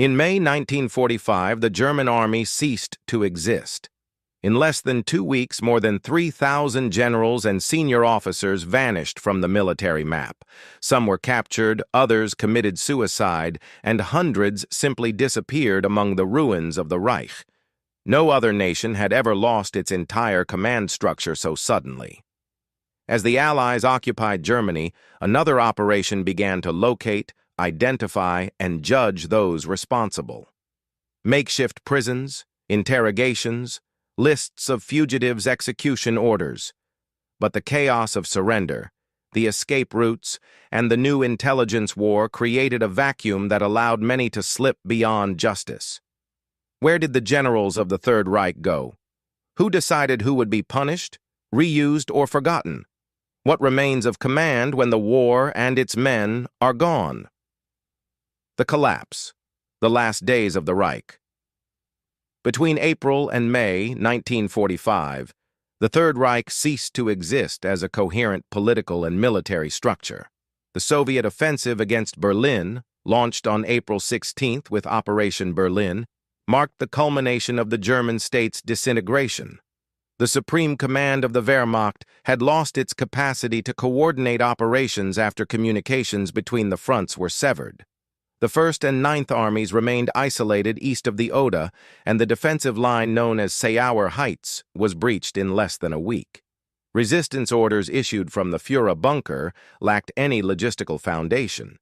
In May 1945, the German army ceased to exist. In less than 2 weeks, more than 3,000 generals and senior officers vanished from the military map. Some were captured, others committed suicide, and hundreds simply disappeared among the ruins of the Reich. No other nation had ever lost its entire command structure so suddenly. As the Allies occupied Germany, another operation began to locate, identify, and judge those responsible. Makeshift prisons, interrogations, lists of fugitives' execution orders. But the chaos of surrender, the escape routes, and the new intelligence war created a vacuum that allowed many to slip beyond justice. Where did the generals of the Third Reich go? Who decided who would be punished, reused, or forgotten? What remains of command when the war and its men are gone? The collapse, the last days of the Reich. Between April and May 1945, the Third Reich ceased to exist as a coherent political and military structure. The Soviet offensive against Berlin, launched on April 16th with Operation Berlin, marked the culmination of the German state's disintegration. The Supreme Command of the Wehrmacht had lost its capacity to coordinate operations after communications between the fronts were severed. The 1st and 9th Armies remained isolated east of the Oder, and the defensive line known as Seeauer Heights was breached in less than a week. Resistance orders issued from the Führer bunker lacked any logistical foundation.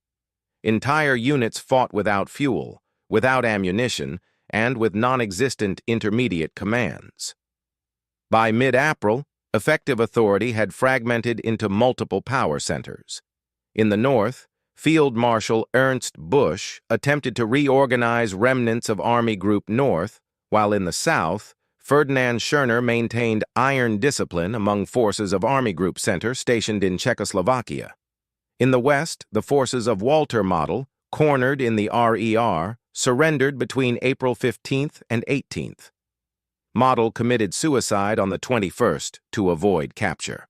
Entire units fought without fuel, without ammunition, and with non-existent intermediate commands. By mid-April, effective authority had fragmented into multiple power centers. In the north, Field Marshal Ernst Busch attempted to reorganize remnants of Army Group North, while in the south, Ferdinand Schörner maintained iron discipline among forces of Army Group Center stationed in Czechoslovakia. In the west, the forces of Walter Model, cornered in the RER, surrendered between April 15th and 18th. Model committed suicide on the 21st to avoid capture.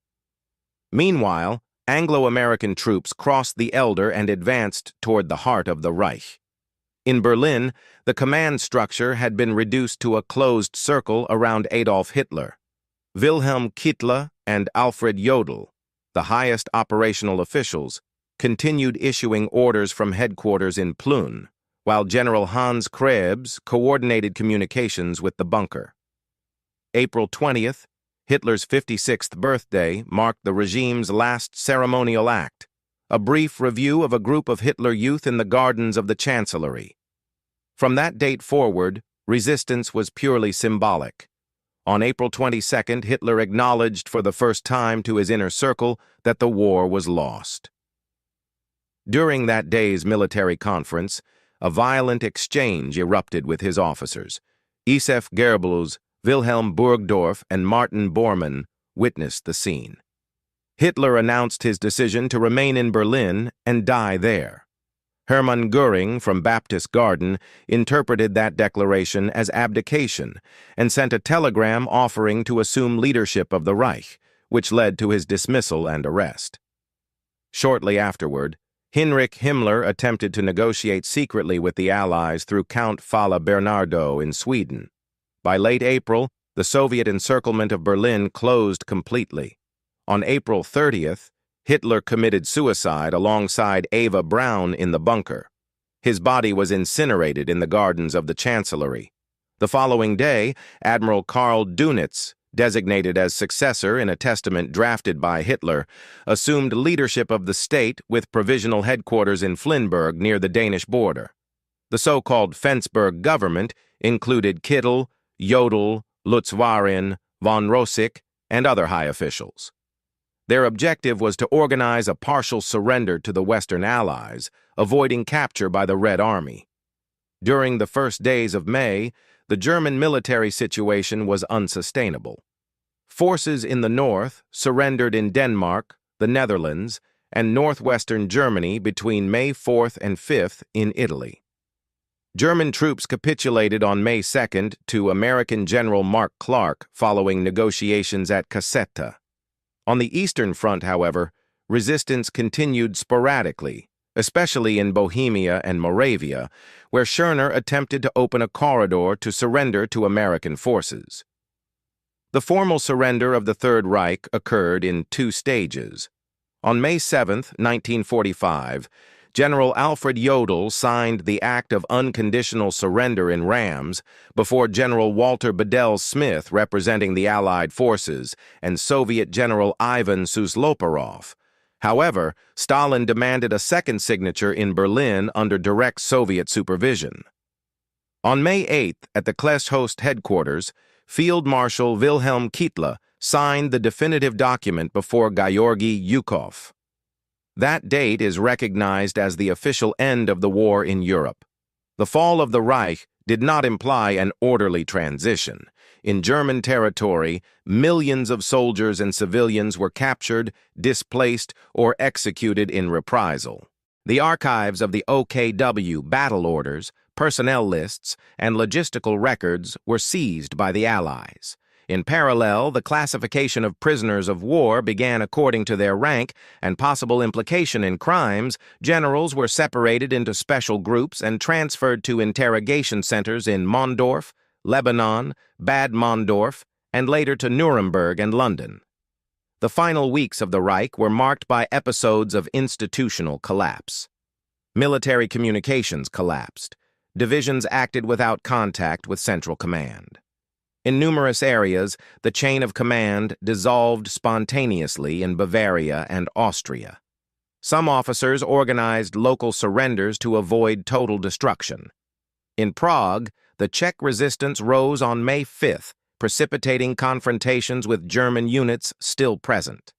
Meanwhile, Anglo-American troops crossed the Elbe and advanced toward the heart of the Reich. In Berlin, the command structure had been reduced to a closed circle around Adolf Hitler. Wilhelm Kittler and Alfred Jodl, the highest operational officials, continued issuing orders from headquarters in Plön, while General Hans Krebs coordinated communications with the bunker. April 20th, Hitler's 56th birthday, marked the regime's last ceremonial act, a brief review of a group of Hitler youth in the gardens of the Chancellery. From that date forward, resistance was purely symbolic. On April 22nd, Hitler acknowledged for the first time to his inner circle that the war was lost. During that day's military conference, a violent exchange erupted with his officers. Isef Goebbels, Wilhelm Burgdorf, and Martin Bormann witnessed the scene. Hitler announced his decision to remain in Berlin and die there. Hermann Göring from Baptist Garden interpreted that declaration as abdication and sent a telegram offering to assume leadership of the Reich, which led to his dismissal and arrest. Shortly afterward, Heinrich Himmler attempted to negotiate secretly with the Allies through Count Fala Bernardo in Sweden. By late April, the Soviet encirclement of Berlin closed completely. On April 30th, Hitler committed suicide alongside Eva Braun in the bunker. His body was incinerated in the gardens of the Chancellery. The following day, Admiral Karl Dönitz, designated as successor in a testament drafted by Hitler, assumed leadership of the state with provisional headquarters in Flensburg near the Danish border. The so-called Flensburg government included Kittel, Jodl, Lutz-Warin, von Rossig, and other high officials. Their objective was to organize a partial surrender to the Western Allies, avoiding capture by the Red Army. During the first days of May, the German military situation was unsustainable. Forces in the north surrendered in Denmark, the Netherlands, and northwestern Germany between May 4th and 5th in Italy. German troops capitulated on May 2nd to American General Mark Clark following negotiations at Cassetta. On the Eastern Front, however, resistance continued sporadically, especially in Bohemia and Moravia, where Schörner attempted to open a corridor to surrender to American forces. The formal surrender of the Third Reich occurred in two stages. On May 7, 1945, General Alfred Jodl signed the Act of Unconditional Surrender in Rams before General Walter Bedell Smith, representing the Allied forces, and Soviet General Ivan Susloparov. However, Stalin demanded a second signature in Berlin under direct Soviet supervision. On May 8, at the Kleisthost headquarters, Field Marshal Wilhelm Keitel signed the definitive document before Georgy Zhukov. That date is recognized as the official end of the war in Europe. The fall of the Reich did not imply an orderly transition. In German territory, millions of soldiers and civilians were captured, displaced, or executed in reprisal. The archives of the OKW battle orders, personnel lists, and logistical records were seized by the Allies. In parallel, the classification of prisoners of war began according to their rank and possible implication in crimes. Generals were separated into special groups and transferred to interrogation centers in Mondorf, Lebanon, Bad Mondorf, and later to Nuremberg and London. The final weeks of the Reich were marked by episodes of institutional collapse. Military communications collapsed. Divisions acted without contact with Central Command. In numerous areas, the chain of command dissolved spontaneously in Bavaria and Austria. Some officers organized local surrenders to avoid total destruction. In Prague, the Czech resistance rose on May 5th, precipitating confrontations with German units still present.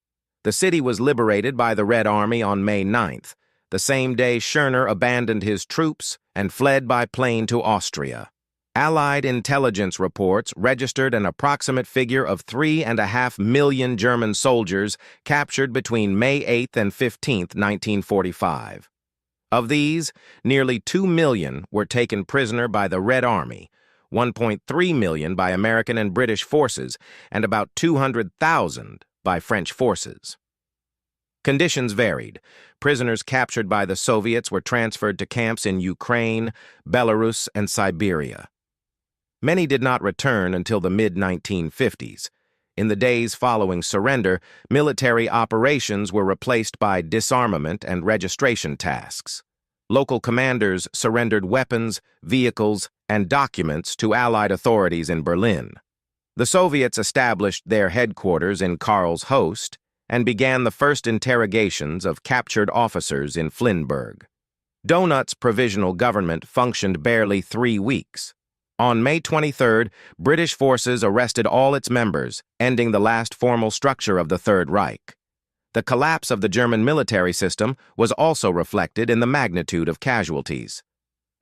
The city was liberated by the Red Army on May 9th, the same day Schörner abandoned his troops and fled by plane to Austria. Allied intelligence reports registered an approximate figure of 3.5 million German soldiers captured between May 8 and 15, 1945. Of these, nearly 2 million were taken prisoner by the Red Army, 1.3 million by American and British forces, and about 200,000 by French forces. Conditions varied. Prisoners captured by the Soviets were transferred to camps in Ukraine, Belarus, and Siberia. Many did not return until the mid-1950s. In the days following surrender, military operations were replaced by disarmament and registration tasks. Local commanders surrendered weapons, vehicles, and documents to Allied authorities in Berlin. The Soviets established their headquarters in Karlshöst and began the first interrogations of captured officers in Flensburg. Donut's provisional government functioned barely 3 weeks. On May 23rd, British forces arrested all its members, ending the last formal structure of the Third Reich. The collapse of the German military system was also reflected in the magnitude of casualties.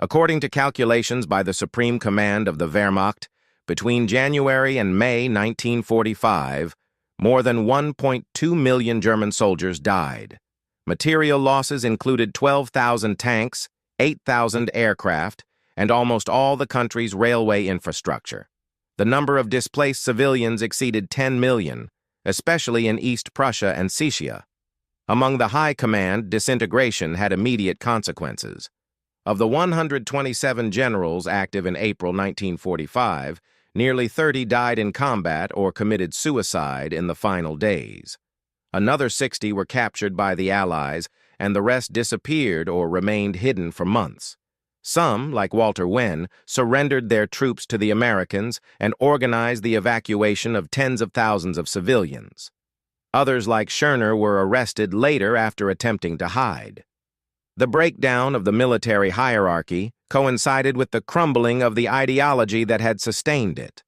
According to calculations by the Supreme Command of the Wehrmacht, between January and May 1945, more than 1.2 million German soldiers died. Material losses included 12,000 tanks, 8,000 aircraft, and almost all the country's railway infrastructure. The number of displaced civilians exceeded 10 million, especially in East Prussia and Silesia. Among the high command, disintegration had immediate consequences. Of the 127 generals active in April 1945, nearly 30 died in combat or committed suicide in the final days. Another 60 were captured by the Allies, and the rest disappeared or remained hidden for months. Some, like Walter Wenn, surrendered their troops to the Americans and organized the evacuation of tens of thousands of civilians. Others, like Schörner, were arrested later after attempting to hide. The breakdown of the military hierarchy coincided with the crumbling of the ideology that had sustained it.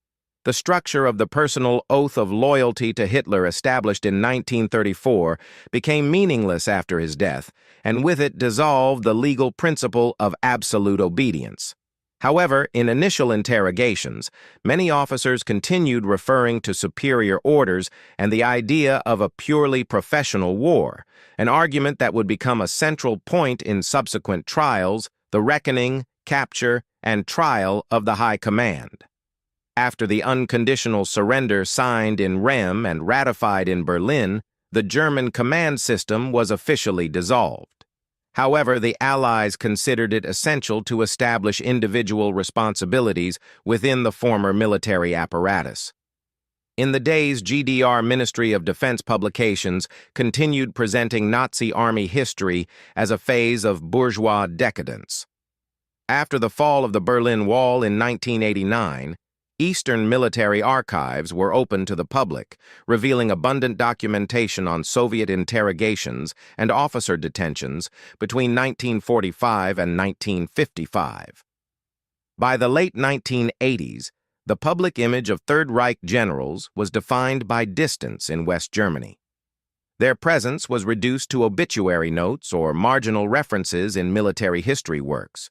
The structure of the personal oath of loyalty to Hitler established in 1934 became meaningless after his death, and with it dissolved the legal principle of absolute obedience. However, in initial interrogations, many officers continued referring to superior orders and the idea of a purely professional war, an argument that would become a central point in subsequent trials, the reckoning, capture, and trial of the High Command. After the unconditional surrender signed in Rem and ratified in Berlin, the German command system was officially dissolved. However, the Allies considered it essential to establish individual responsibilities within the former military apparatus. In the days, GDR Ministry of Defense publications continued presenting Nazi Army history as a phase of bourgeois decadence. After the fall of the Berlin Wall in 1989, Eastern military archives were open to the public, revealing abundant documentation on Soviet interrogations and officer detentions between 1945 and 1955. By the late 1980s, the public image of Third Reich generals was defined by distance in West Germany. Their presence was reduced to obituary notes or marginal references in military history works.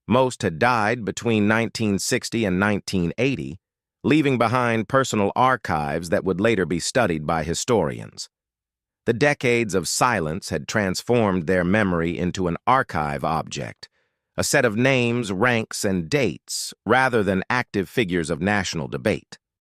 Most had died between 1960 and 1980, leaving behind personal archives that would later be studied by historians. The decades of silence had transformed their memory into an archive object, a set of names, ranks, and dates, rather than active figures of national debate.